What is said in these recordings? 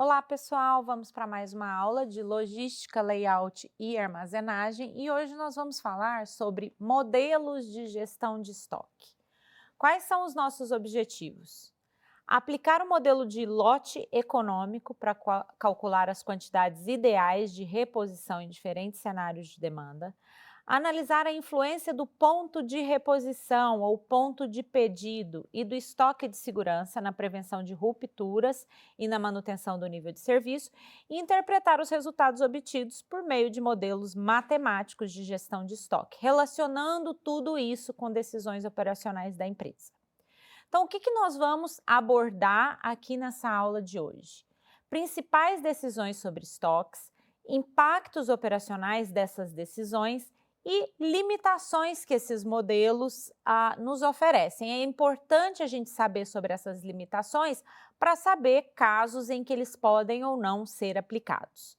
Olá pessoal, vamos para mais uma aula de logística, layout e armazenagem e hoje nós vamos falar sobre modelos de gestão de estoque. Quais são os nossos objetivos? Aplicar o modelo de lote econômico para calcular as quantidades ideais de reposição em diferentes cenários de demanda, analisar a influência do ponto de reposição ou ponto de pedido e do estoque de segurança na prevenção de rupturas e na manutenção do nível de serviço e interpretar os resultados obtidos por meio de modelos matemáticos de gestão de estoque, relacionando tudo isso com decisões operacionais da empresa. Então, o que nós vamos abordar aqui nessa aula de hoje? Principais decisões sobre estoques, impactos operacionais dessas decisões e limitações que esses modelos nos oferecem. É importante a gente saber sobre essas limitações para saber casos em que eles podem ou não ser aplicados.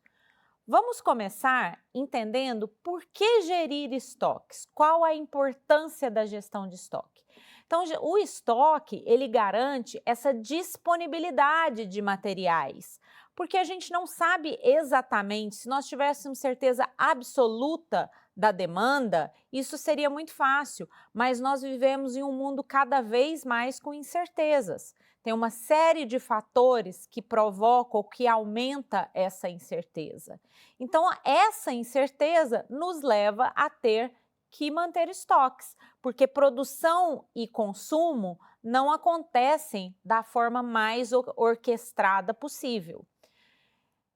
Vamos começar entendendo por que gerir estoques, qual a importância da gestão de estoque. Então, o estoque, ele garante essa disponibilidade de materiais, porque a gente não sabe exatamente, se nós tivéssemos certeza absoluta da demanda, isso seria muito fácil, mas nós vivemos em um mundo cada vez mais com incertezas. Tem uma série de fatores que provocam ou que aumenta essa incerteza. Então, essa incerteza nos leva a ter que manter estoques, porque produção e consumo não acontecem da forma mais orquestrada possível.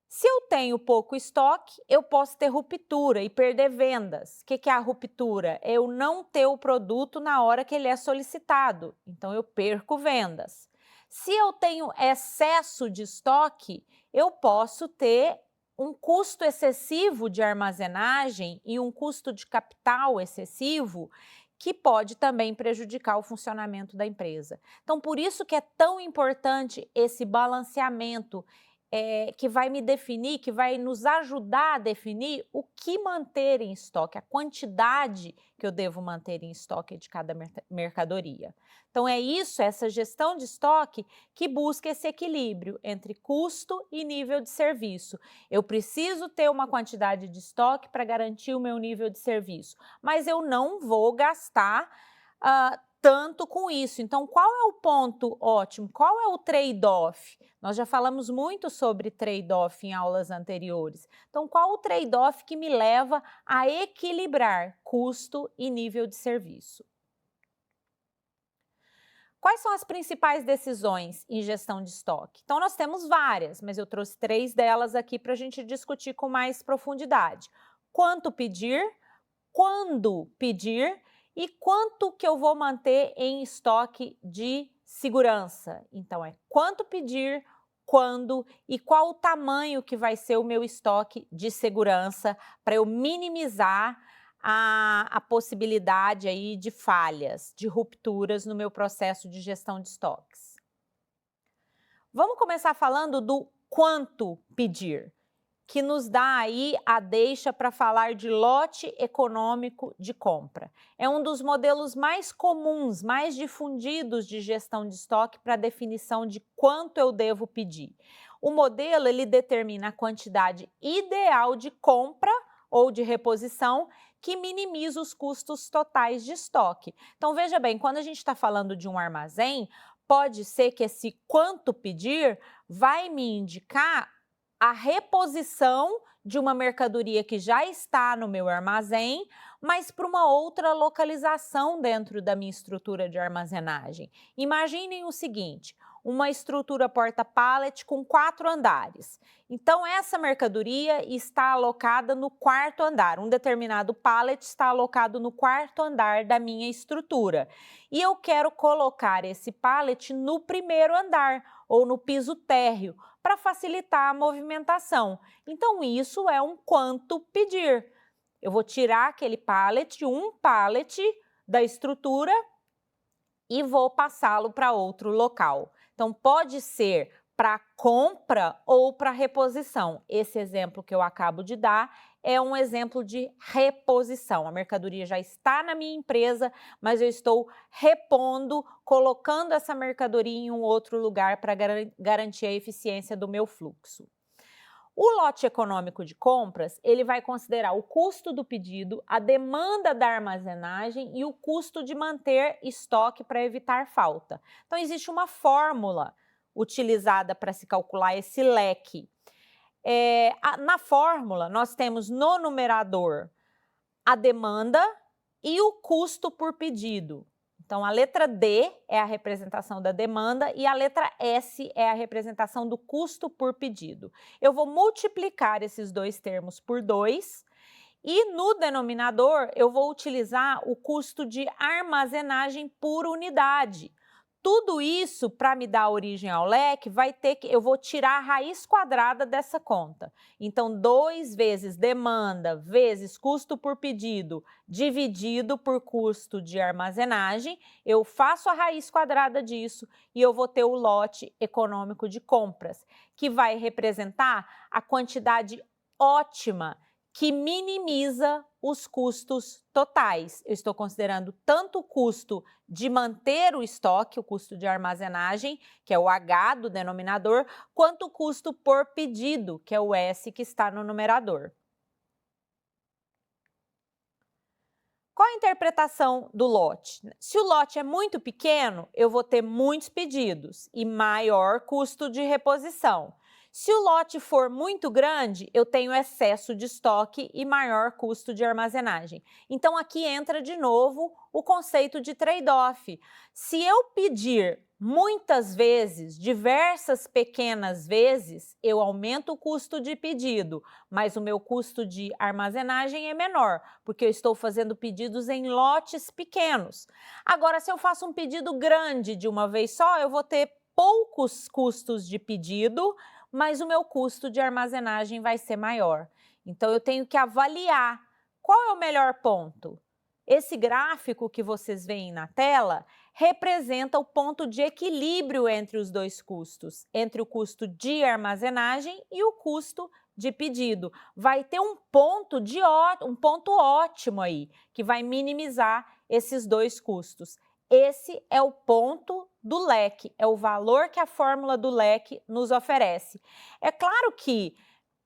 Se eu tenho pouco estoque, eu posso ter ruptura e perder vendas. O que é a ruptura? É eu não ter o produto na hora que ele é solicitado, então eu perco vendas. Se eu tenho excesso de estoque, eu posso ter um custo excessivo de armazenagem e um custo de capital excessivo que pode também prejudicar o funcionamento da empresa. Então, por isso que é tão importante esse balanceamento que vai me definir, que vai nos ajudar a definir o que manter em estoque, a quantidade que eu devo manter em estoque de cada mercadoria. Então é isso, essa gestão de estoque que busca esse equilíbrio entre custo e nível de serviço. Eu preciso ter uma quantidade de estoque para garantir o meu nível de serviço, mas eu não vou gastar tanto com isso. Então, qual é o ponto ótimo? Qual é o trade-off? Nós já falamos muito sobre trade-off em aulas anteriores. Então, qual o trade-off que me leva a equilibrar custo e nível de serviço? Quais são as principais decisões em gestão de estoque? Então, nós temos várias, mas eu trouxe 3 delas aqui para a gente discutir com mais profundidade. Quanto pedir, quando pedir e quanto que eu vou manter em estoque de segurança. Então, é quanto pedir, quando e qual o tamanho que vai ser o meu estoque de segurança para eu minimizar a possibilidade aí de falhas, de rupturas no meu processo de gestão de estoques. Vamos começar falando do quanto pedir, que nos dá aí a deixa para falar de lote econômico de compra. É um dos modelos mais comuns, mais difundidos de gestão de estoque para definição de quanto eu devo pedir. O modelo, ele determina a quantidade ideal de compra ou de reposição que minimiza os custos totais de estoque. Então, veja bem, quando a gente está falando de um armazém, pode ser que esse quanto pedir vai me indicar a reposição de uma mercadoria que já está no meu armazém, mas para uma outra localização dentro da minha estrutura de armazenagem. Imaginem o seguinte, uma estrutura porta-pallet com 4 andares. Então, essa mercadoria está alocada no 4º andar. Um determinado pallet está alocado no 4º andar da minha estrutura. E eu quero colocar esse pallet no 1º andar ou no piso térreo, para facilitar a movimentação. Então, isso é um quanto pedir. Eu vou tirar aquele pallet, um pallet da estrutura e vou passá-lo para outro local. Então, pode ser para compra ou para reposição. Esse exemplo que eu acabo de dar é um exemplo de reposição. A mercadoria já está na minha empresa, mas eu estou repondo, colocando essa mercadoria em um outro lugar para garantir a eficiência do meu fluxo. O lote econômico de compras, ele vai considerar o custo do pedido, a demanda da armazenagem e o custo de manter estoque para evitar falta. Então, existe uma fórmula utilizada para se calcular esse leque. Na fórmula, nós temos no numerador a demanda e o custo por pedido. Então, a letra D é a representação da demanda e a letra S é a representação do custo por pedido. Eu vou multiplicar esses dois termos por 2 e no denominador eu vou utilizar o custo de armazenagem por unidade. Tudo isso, para me dar origem ao leque, eu vou tirar a raiz quadrada dessa conta. Então, 2 vezes demanda vezes custo por pedido dividido por custo de armazenagem, eu faço a raiz quadrada disso e eu vou ter o lote econômico de compras, que vai representar a quantidade ótima que minimiza os custos totais. Eu estou considerando tanto o custo de manter o estoque, o custo de armazenagem, que é o H do denominador, quanto o custo por pedido, que é o S que está no numerador. Qual a interpretação do lote? Se o lote é muito pequeno, eu vou ter muitos pedidos e maior custo de reposição. Se o lote for muito grande, eu tenho excesso de estoque e maior custo de armazenagem. Então, aqui entra de novo o conceito de trade-off. Se eu pedir muitas vezes, diversas pequenas vezes, eu aumento o custo de pedido, mas o meu custo de armazenagem é menor, porque eu estou fazendo pedidos em lotes pequenos. Agora, se eu faço um pedido grande de uma vez só, eu vou ter poucos custos de pedido, mas o meu custo de armazenagem vai ser maior. Então, eu tenho que avaliar qual é o melhor ponto. Esse gráfico que vocês veem na tela representa o ponto de equilíbrio entre os dois custos, entre o custo de armazenagem e o custo de pedido. Vai ter um ponto ótimo aí, que vai minimizar esses dois custos. Esse é o ponto do leque, é o valor que a fórmula do leque nos oferece. É claro que,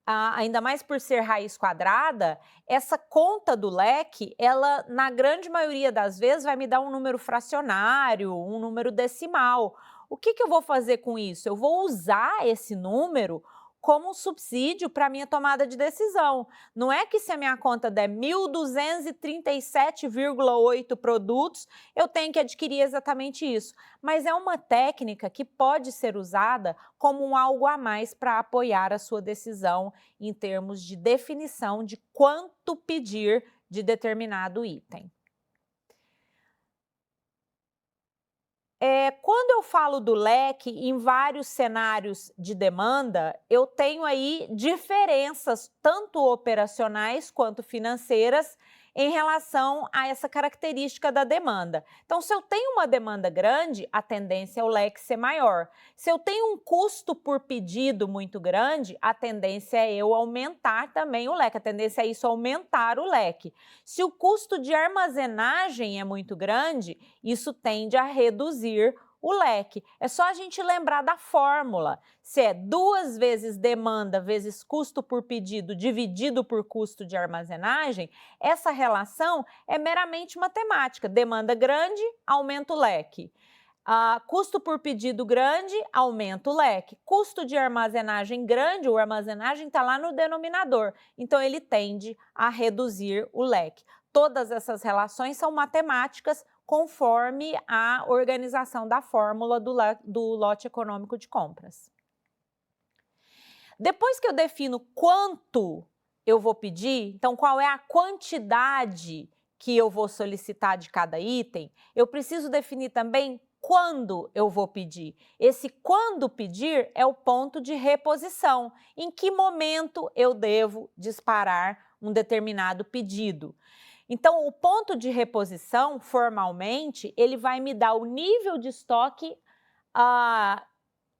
ainda mais por ser raiz quadrada, essa conta do leque, ela, na grande maioria das vezes, vai me dar um número fracionário, um número decimal. O que eu vou fazer com isso? Eu vou usar esse número como um subsídio para a minha tomada de decisão. Não é que se a minha conta der 1.237,8 produtos, eu tenho que adquirir exatamente isso. Mas é uma técnica que pode ser usada como um algo a mais para apoiar a sua decisão em termos de definição de quanto pedir de determinado item. Quando eu falo do leque, em vários cenários de demanda, eu tenho aí diferenças tanto operacionais quanto financeiras em relação a essa característica da demanda. Então, se eu tenho uma demanda grande, a tendência é o leque ser maior. Se eu tenho um custo por pedido muito grande, a tendência é eu aumentar também o leque, a tendência é isso aumentar o leque. Se o custo de armazenagem é muito grande, isso tende a reduzir o leque. É só a gente lembrar da fórmula. Se é 2 vezes demanda vezes custo por pedido dividido por custo de armazenagem, essa relação é meramente matemática. Demanda grande, aumenta o leque. Custo por pedido grande, aumenta o leque. Custo de armazenagem grande, o armazenagem está lá no denominador, então ele tende a reduzir o leque. Todas essas relações são matemáticas conforme a organização da fórmula do lote econômico de compras. Depois que eu defino quanto eu vou pedir, então qual é a quantidade que eu vou solicitar de cada item, eu preciso definir também quando eu vou pedir. Esse quando pedir é o ponto de reposição. Em que momento eu devo disparar um determinado pedido? Então, o ponto de reposição, formalmente, ele vai me dar o nível de estoque,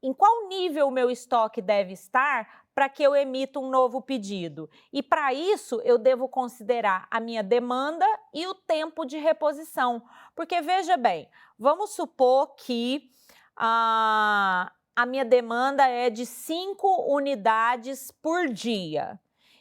em qual nível o meu estoque deve estar para que eu emita um novo pedido. E para isso eu devo considerar a minha demanda e o tempo de reposição. Porque veja bem, vamos supor que a minha demanda é de 5 unidades por dia.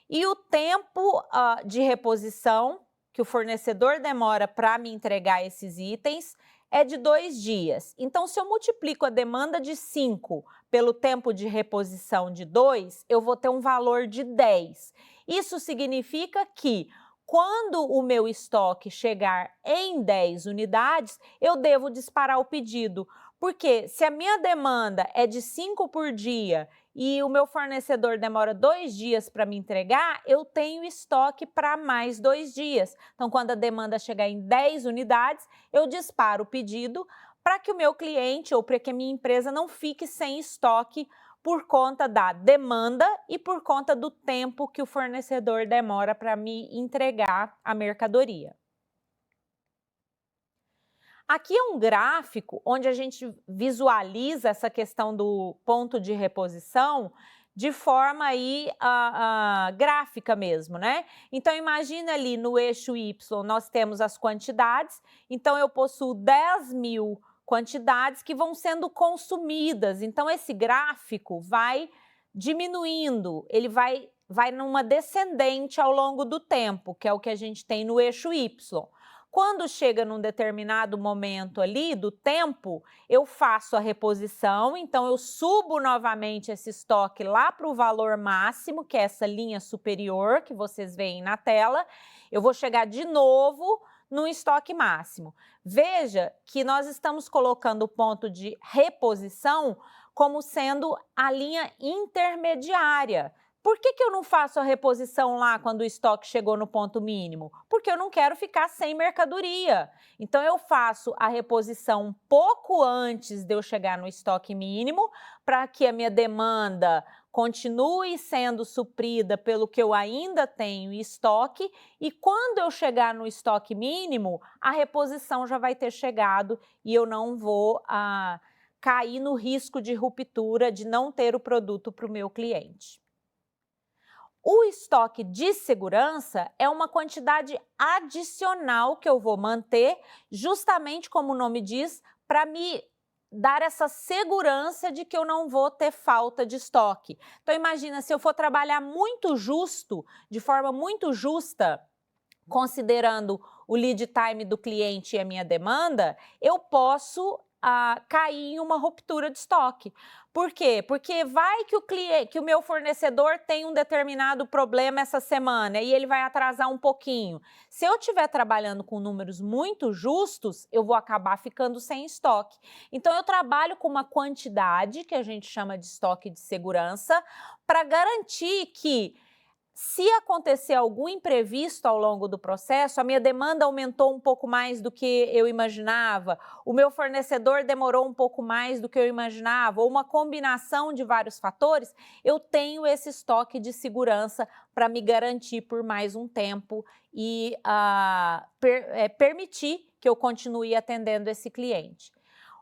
E o tempo de reposição que o fornecedor demora para me entregar esses itens é de 2 dias. Então, se eu multiplico a demanda de 5 pelo tempo de reposição de 2, eu vou ter um valor de 10. Isso significa que, quando o meu estoque chegar em 10 unidades, eu devo disparar o pedido. Porque se a minha demanda é de 5 por dia e o meu fornecedor demora 2 dias para me entregar, eu tenho estoque para mais 2 dias. Então, quando a demanda chegar em 10 unidades, eu disparo o pedido para que o meu cliente ou para que a minha empresa não fique sem estoque por conta da demanda e por conta do tempo que o fornecedor demora para me entregar a mercadoria. Aqui é um gráfico onde a gente visualiza essa questão do ponto de reposição de forma aí gráfica mesmo, né? Então imagina ali no eixo Y nós temos as quantidades, então eu possuo 10.000 quantidades que vão sendo consumidas, então esse gráfico vai diminuindo, ele vai numa descendente ao longo do tempo, que é o que a gente tem no eixo Y. Quando chega num determinado momento ali do tempo, eu faço a reposição, então eu subo novamente esse estoque lá para o valor máximo, que é essa linha superior que vocês veem na tela. Eu vou chegar de novo no estoque máximo. Veja que nós estamos colocando o ponto de reposição como sendo a linha intermediária. Por que eu não faço a reposição lá quando o estoque chegou no ponto mínimo? Porque eu não quero ficar sem mercadoria. Então, eu faço a reposição um pouco antes de eu chegar no estoque mínimo, para que a minha demanda continue sendo suprida pelo que eu ainda tenho em estoque, e quando eu chegar no estoque mínimo, a reposição já vai ter chegado e eu não vou cair no risco de ruptura, de não ter o produto para o meu cliente. O estoque de segurança é uma quantidade adicional que eu vou manter, justamente como o nome diz, para me dar essa segurança de que eu não vou ter falta de estoque. Então imagina, se eu for trabalhar muito justo, de forma muito justa, considerando o lead time do cliente e a minha demanda, eu posso cair em uma ruptura de estoque. Por quê? Porque vai que o meu fornecedor tem um determinado problema essa semana e ele vai atrasar um pouquinho. Se eu estiver trabalhando com números muito justos, eu vou acabar ficando sem estoque. Então, eu trabalho com uma quantidade, que a gente chama de estoque de segurança, para garantir que, se acontecer algum imprevisto ao longo do processo, a minha demanda aumentou um pouco mais do que eu imaginava, o meu fornecedor demorou um pouco mais do que eu imaginava, ou uma combinação de vários fatores, eu tenho esse estoque de segurança para me garantir por mais um tempo e permitir que eu continue atendendo esse cliente.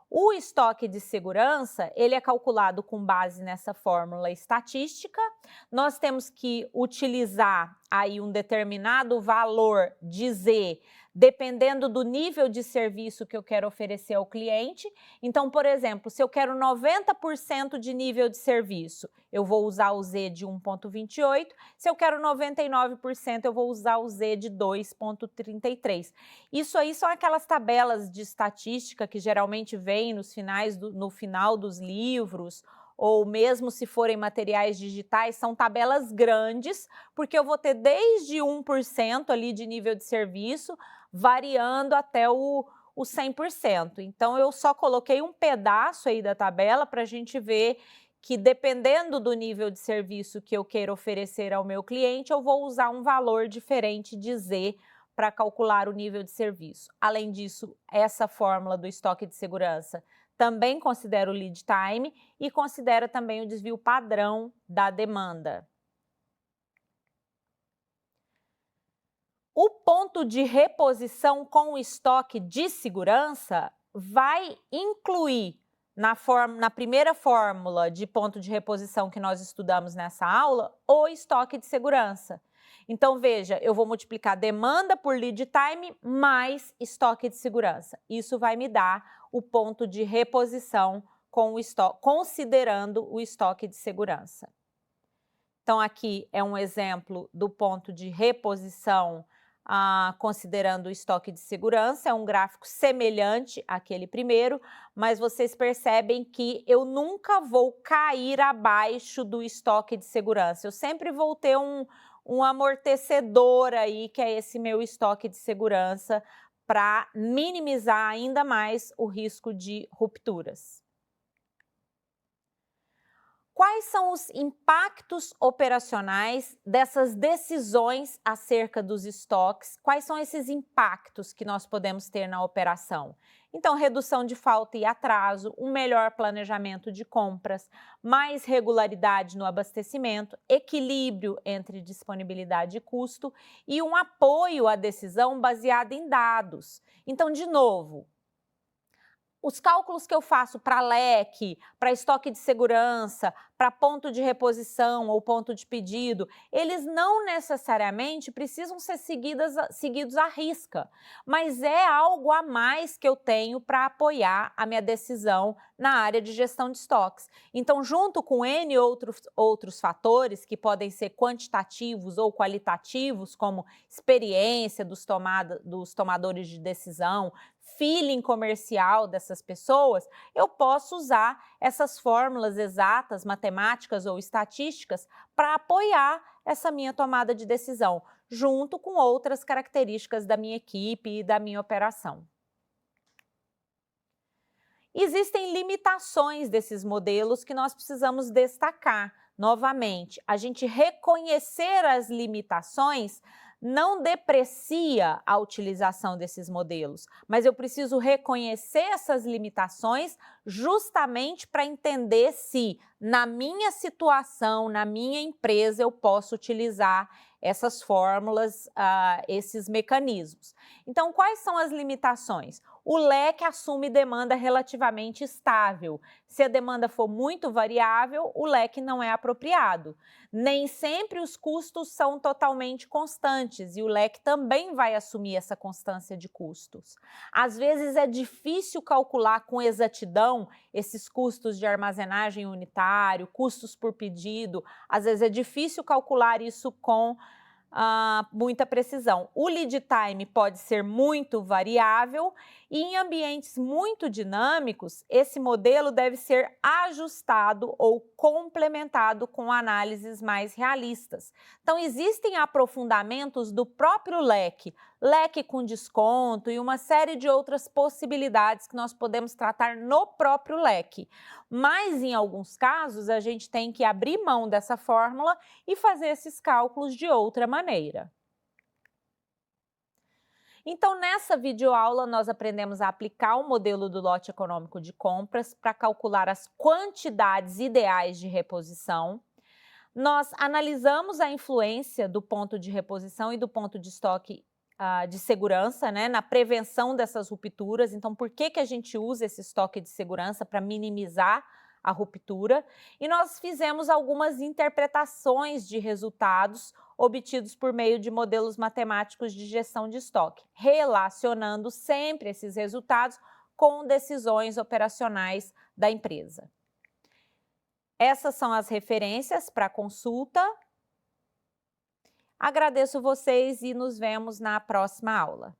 O estoque de segurança, ele é calculado com base nessa fórmula estatística. Nós temos que utilizar aí um determinado valor de Z, dependendo do nível de serviço que eu quero oferecer ao cliente. Então, por exemplo, se eu quero 90% de nível de serviço, eu vou usar o Z de 1,28. Se eu quero 99%, eu vou usar o Z de 2,33. Isso aí são aquelas tabelas de estatística que geralmente vêm no final dos livros, ou mesmo se forem materiais digitais, são tabelas grandes, porque eu vou ter desde 1% ali de nível de serviço, variando até o 100%. Então, eu só coloquei um pedaço aí da tabela para a gente ver que, dependendo do nível de serviço que eu queira oferecer ao meu cliente, eu vou usar um valor diferente de Z para calcular o nível de serviço. Além disso, essa fórmula do estoque de segurança também considera o lead time e considera também o desvio padrão da demanda. O ponto de reposição com o estoque de segurança vai incluir na primeira fórmula de ponto de reposição que nós estudamos nessa aula, o estoque de segurança. Então, veja, eu vou multiplicar demanda por lead time mais estoque de segurança. Isso vai me dar o ponto de reposição com o estoque, considerando o estoque de segurança. Então, aqui é um exemplo do ponto de reposição considerando o estoque de segurança, é um gráfico semelhante àquele primeiro, mas vocês percebem que eu nunca vou cair abaixo do estoque de segurança. Eu sempre vou ter um amortecedor aí, que é esse meu estoque de segurança, para minimizar ainda mais o risco de rupturas. Quais são os impactos operacionais dessas decisões acerca dos estoques? Quais são esses impactos que nós podemos ter na operação? Então, redução de falta e atraso, um melhor planejamento de compras, mais regularidade no abastecimento, equilíbrio entre disponibilidade e custo e um apoio à decisão baseada em dados. Então, de novo, os cálculos que eu faço para leque, para estoque de segurança, para ponto de reposição ou ponto de pedido, eles não necessariamente precisam ser seguidos à risca, mas é algo a mais que eu tenho para apoiar a minha decisão na área de gestão de estoques. Então, junto com N outros fatores que podem ser quantitativos ou qualitativos, como experiência dos tomadores de decisão, feeling comercial dessas pessoas, eu posso usar essas fórmulas exatas, matemáticas ou estatísticas para apoiar essa minha tomada de decisão, junto com outras características da minha equipe e da minha operação. Existem limitações desses modelos que nós precisamos destacar. Novamente, a gente reconhecer as limitações não deprecia a utilização desses modelos, mas eu preciso reconhecer essas limitações justamente para entender se, na minha situação, na minha empresa, eu posso utilizar essas fórmulas, esses mecanismos. Então, quais são as limitações? O leque assume demanda relativamente estável. Se a demanda for muito variável, o leque não é apropriado. Nem sempre os custos são totalmente constantes e o leque também vai assumir essa constância de custos. Às vezes é difícil calcular com exatidão esses custos de armazenagem unitário, custos por pedido, às vezes é difícil calcular isso com muita precisão. O lead time pode ser muito variável e em ambientes muito dinâmicos, esse modelo deve ser ajustado ou complementado com análises mais realistas. Então, existem aprofundamentos do próprio leque, leque com desconto e uma série de outras possibilidades que nós podemos tratar no próprio leque. Mas, em alguns casos, a gente tem que abrir mão dessa fórmula e fazer esses cálculos de outra maneira. Então, nessa videoaula, nós aprendemos a aplicar o modelo do lote econômico de compras para calcular as quantidades ideais de reposição. Nós analisamos a influência do ponto de reposição e do ponto de estoque de segurança, né, na prevenção dessas rupturas. Então, por que a gente usa esse estoque de segurança para minimizar a ruptura? E nós fizemos algumas interpretações de resultados obtidos por meio de modelos matemáticos de gestão de estoque, relacionando sempre esses resultados com decisões operacionais da empresa. Essas são as referências para consulta. Agradeço vocês e nos vemos na próxima aula.